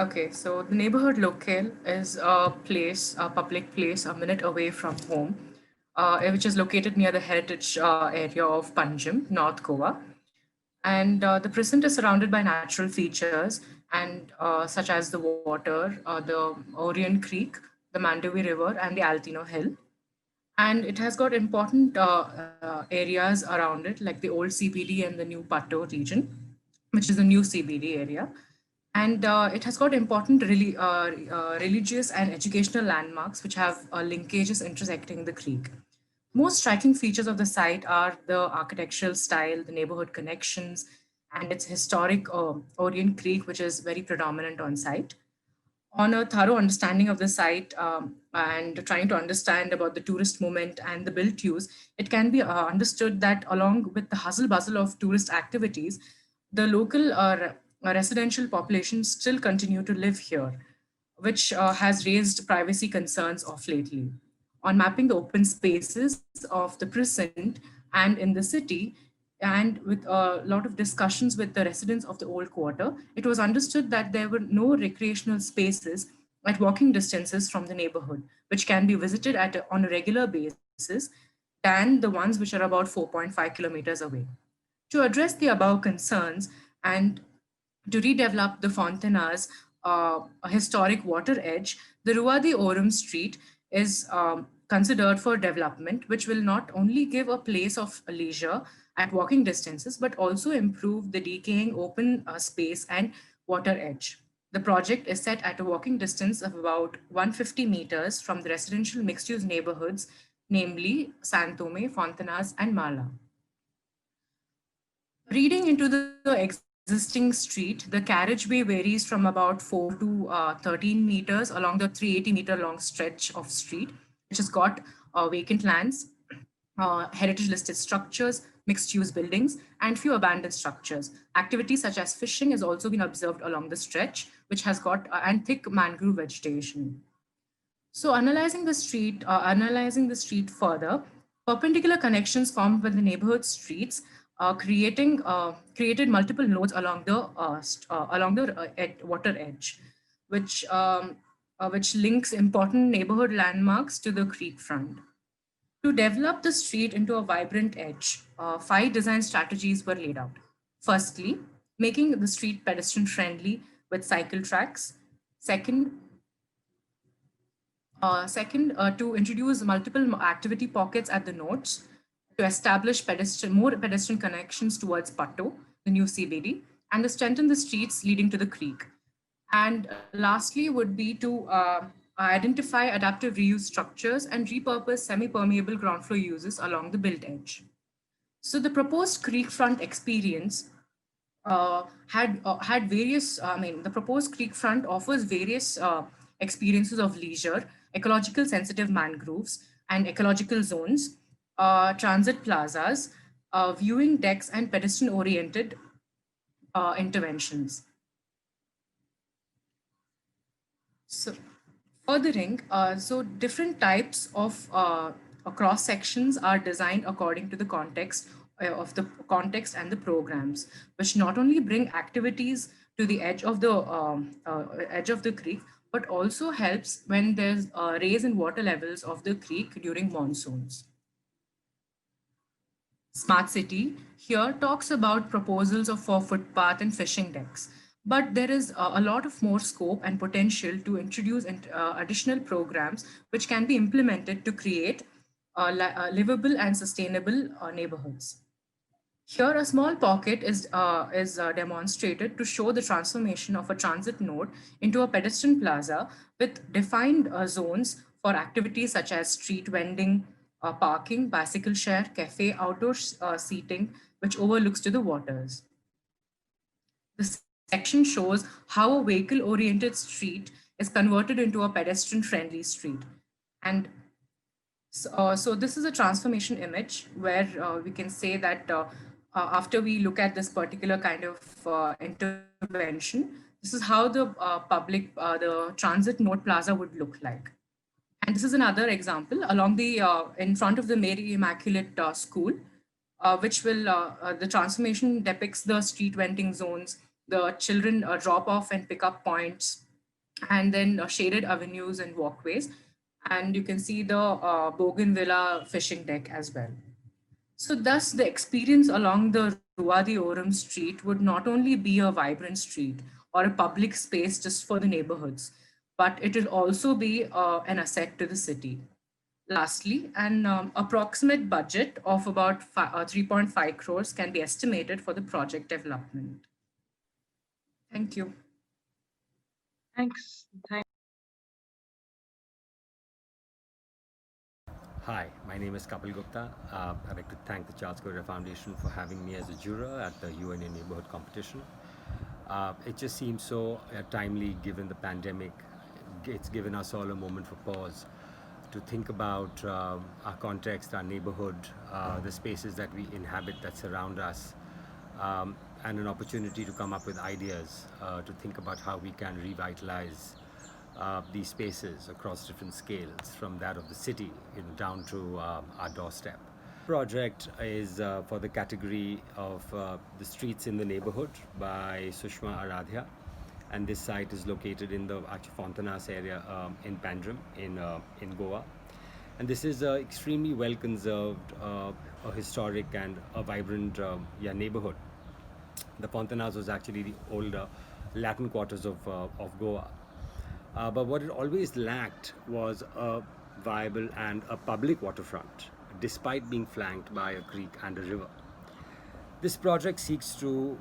Okay, so the neighborhood locale is a place, a public place, a minute away from home, which is located near the heritage area of Panjim, North Goa. And the precinct is surrounded by natural features and such as the water, the Orion Creek, the Mandovi River, and the Altino Hill. And it has got important areas around it, like the old CBD and the new Pato region, which is the new CBD area. And it has got important religious and educational landmarks which have linkages intersecting the creek. Most striking features of the site are the architectural style, the neighborhood connections, and its historic Orient Creek, which is very predominant on site. On a thorough understanding of the site and trying to understand about the tourist movement and the built use, it can be understood that along with the hustle bustle of tourist activities, the local residential population still continue to live here, which has raised privacy concerns of lately. On mapping the open spaces of the precinct and in the city, and with a lot of discussions with the residents of the old quarter, it was understood that there were no recreational spaces at walking distances from the neighborhood, which can be visited on a regular basis than the ones which are about 4.5 kilometers away. To address the above concerns and to redevelop the Fontena's a historic water edge, the Rua de Orum Street is considered for development, which will not only give a place of leisure at walking distances, but also improve the decaying open space and water edge. The project is set at a walking distance of about 150 meters from the residential mixed-use neighborhoods, namely Santome, Fontenas, and Mala. Reading into the existing street, the carriageway varies from about 4 to 13 meters along the 380-meter long stretch of street, which has got vacant lands, heritage listed structures, mixed use buildings, and few abandoned structures. Activities such as fishing has also been observed along the stretch, which has got and thick mangrove vegetation. So analyzing the street further, perpendicular connections formed with the neighborhood streets, created multiple nodes along the water edge, which which links important neighborhood landmarks to the creek front. To develop the street into a vibrant edge, five design strategies were laid out. Firstly, making the street pedestrian friendly with cycle tracks. Second, to introduce multiple activity pockets at the nodes, to establish more pedestrian connections towards Patto, the new CBD, and to strengthen the streets leading to the creek. And lastly would be to identify adaptive reuse structures and repurpose semi-permeable ground floor uses along the built edge. So the proposed creek front experience had various. I mean, the proposed creek front offers various experiences of leisure, ecological sensitive mangroves, and ecological zones, transit plazas, viewing decks, and pedestrian oriented interventions. So, furthering, so different types of cross sections are designed according to the context and the programs, which not only bring activities to the edge of the creek, but also helps when there's a raise in water levels of the creek during monsoons. Smart City here talks about proposals for footpath and fishing decks, but there is a lot of more scope and potential to introduce additional programs which can be implemented to create livable and sustainable neighborhoods. Here, a small pocket is demonstrated to show the transformation of a transit node into a pedestrian plaza with defined zones for activities such as street vending, parking, bicycle share, cafe, outdoor seating, which overlooks to the waters. The section shows how a vehicle-oriented street is converted into a pedestrian-friendly street. And so this is a transformation image where we can say that after we look at this particular kind of intervention, this is how the the transit node plaza would look like. And this is another example along the in front of the Mary Immaculate School, which will the transformation depicts the street vending zones, the children drop off and pick up points, and then shaded avenues and walkways. And you can see the Bougainvillea fishing deck as well. So, thus, the experience along the Ruadi Oram Street would not only be a vibrant street or a public space just for the neighborhoods, but it will also be an asset to the city. Lastly, an approximate budget of about 3.5 crores can be estimated for the project development. Thank you. Thanks. Hi, my name is Kapil Gupta. I'd like to thank the Charles Correa Foundation for having me as a juror at the UNA Neighborhood Competition. It just seems so timely given the pandemic. It's given us all a moment for pause to think about our context, our neighborhood, the spaces that we inhabit that surround us, and an opportunity to come up with ideas to think about how we can revitalize these spaces across different scales, from that of the city down to our doorstep. Project is for the category of the streets in the neighborhood by Sushma Aradhya, and this site is located in the Fontanas area in Pandrim in Goa. And this is extremely well conserved, a historic and a vibrant neighborhood. The Fontanas was actually the older Latin quarters of Goa. But what it always lacked was a viable and a public waterfront, despite being flanked by a creek and a river. This project seeks to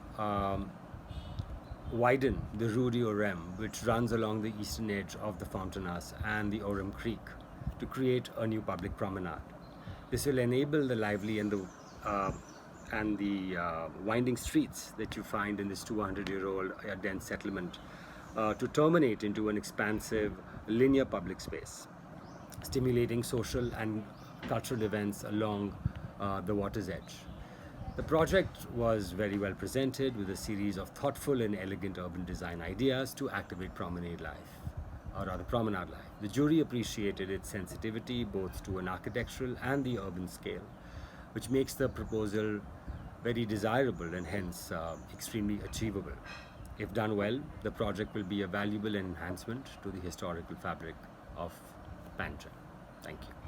widen the Rue de Orem, which runs along the eastern edge of the Fontanas and the Orem Creek, to create a new public promenade. This will enable the lively and the winding streets that you find in this 200-year-old dense settlement to terminate into an expansive linear public space, stimulating social and cultural events along the water's edge. The project was very well presented with a series of thoughtful and elegant urban design ideas to activate promenade life, or rather promenade life. The jury appreciated its sensitivity both to an architectural and the urban scale, which makes the proposal very desirable and hence extremely achievable. If done well, the project will be a valuable enhancement to the historical fabric of Panjim. Thank you.